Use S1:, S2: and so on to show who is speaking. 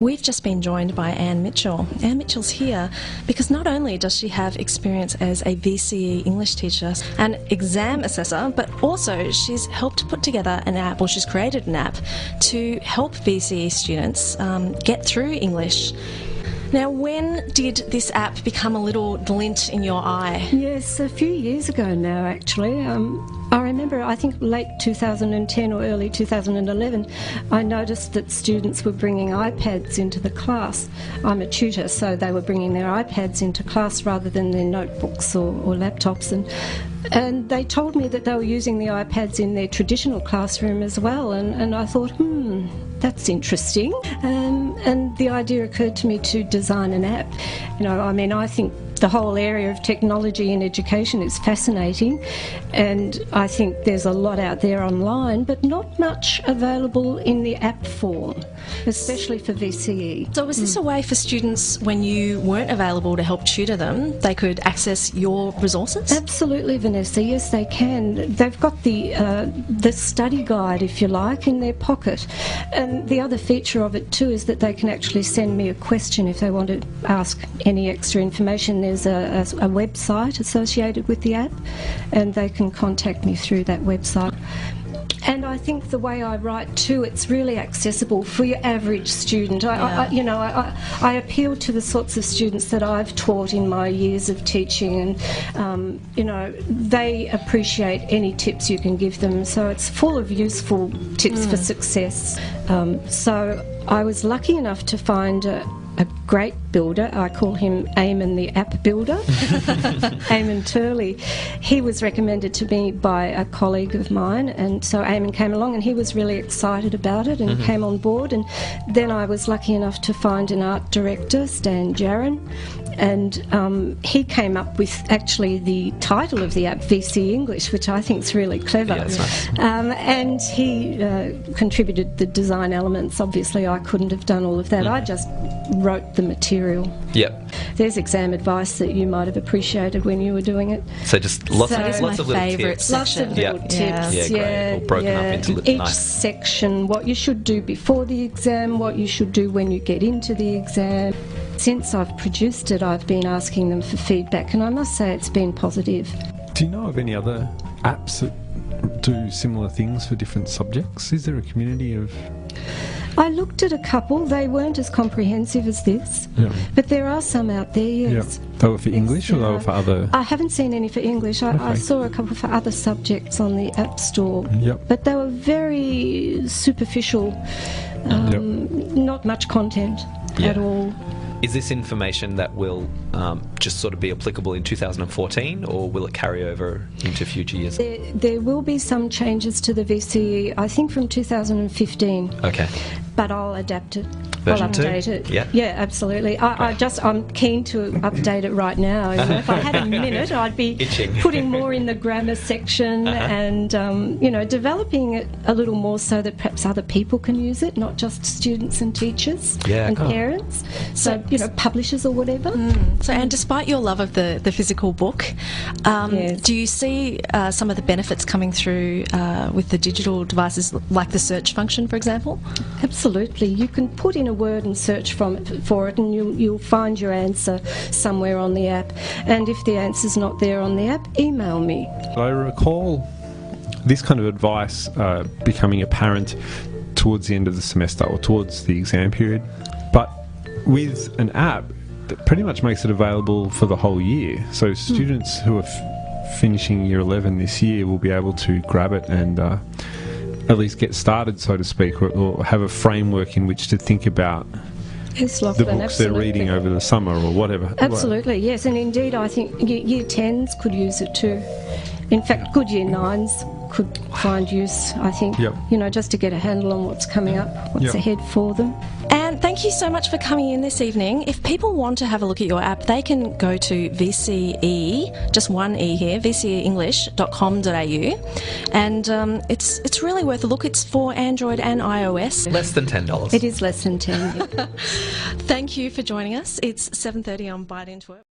S1: We've just been joined by Anne Mitchell. Anne Mitchell's here because not only does she have experience as a VCE English teacher and exam assessor, but also she's helped put together an app, or she's created an app to help VCE students get through English. Now, when did this app become a little glint in your eye?
S2: Yes, a few years ago now, actually. I remember, I think late 2010 or early 2011, I noticed that students were bringing iPads into the class. I'm a tutor, so they were bringing their iPads into class rather than their notebooks or laptops. And they told me that they were using the iPads in their traditional classroom as well. And I thought, that's interesting. And the idea occurred to me to design an app. You know, I mean, I think the whole area of technology in education is fascinating, and I think there's a lot out there online, but not much available in the app form, especially for VCE.
S1: So was this a way for students, when you weren't available to help tutor them, they could access your resources?
S2: Absolutely, Vanessa. Yes, they can. They've got the study guide, if you like, in their pocket. And the other feature of it too is that they can actually send me a question if they want to ask any extra information. There's a website associated with the app, and they can contact me through that website. And I think the way I write too, it's really accessible for your average student. I appeal to the sorts of students that I've taught in my years of teaching, and they appreciate any tips you can give them. So it's full of useful tips for success. So I was lucky enough to find a great builder. I call him Eamon the App Builder, Eamon Turley. He was recommended to me by a colleague of mine, and so Eamon came along and he was really excited about it and came on board. And then I was lucky enough to find an art director, Stan Jaron, and he came up with actually the title of the app, VCE English, which I think is really clever.
S3: Yeah, that's nice.
S2: And he contributed the design elements. Obviously I couldn't have done all of that. I just wrote the material.
S3: Yep.
S2: There's exam advice that you might have appreciated when you were doing it.
S3: So just lots of little
S1: favourite
S3: tips.
S2: Lots of little tips.
S3: Yeah, great. All broken up into
S2: Each
S3: nice.
S2: section, what you should do before the exam, what you should do when you get into the exam. Since I've produced it, I've been asking them for feedback, and I must say it's been positive.
S4: Do you know of any other apps that do similar things for different subjects? Is there a community of...
S2: I looked at a couple. They weren't as comprehensive as this, but there are some out there, yes.
S4: Yeah. They were for English or they were for other...
S2: I haven't seen any for English. I saw a couple for other subjects on the App Store, but they were very superficial, not much content at all.
S3: Is this information that will just sort of be applicable in 2014, or will it carry over into future years?
S2: There will be some changes to the VCE, I think from 2015.
S3: Okay.
S2: But I'll adapt it.
S3: Version
S2: I'll update
S3: 2?
S2: it.
S3: Yeah,
S2: absolutely. I'm keen to update it right now. You know, if I had a minute, I'd be putting more in the grammar section and developing it a little more so that perhaps other people can use it, not just students and teachers and parents. So publishers or whatever.
S1: So, and despite your love of the physical book, do you see some of the benefits coming through with the digital devices, like the search function, for example?
S2: Absolutely. You can put in a word and search for it, and you'll find your answer somewhere on the app. And if the answer's not there on the app, email me.
S4: I recall this kind of advice becoming apparent towards the end of the semester or towards the exam period, but with an app that pretty much makes it available for the whole year. So students who are finishing year 11 this year will be able to grab it and at least get started, so to speak, or have a framework in which to think about the books they're reading over the summer or whatever.
S2: Absolutely, yes, and indeed I think year 10s could use it too. In fact, good year 9s could find use, I think, just to get a handle on what's coming up, what's ahead for them.
S1: And thank you so much for coming in this evening. If people want to have a look at your app, they can go to VCE, just one E here, vceenglish.com.au, and it's really worth a look. It's for Android and iOS.
S3: Less than $10.
S2: It is less than 10.
S1: Thank you for joining us. It's 7:30 on Bite Into It.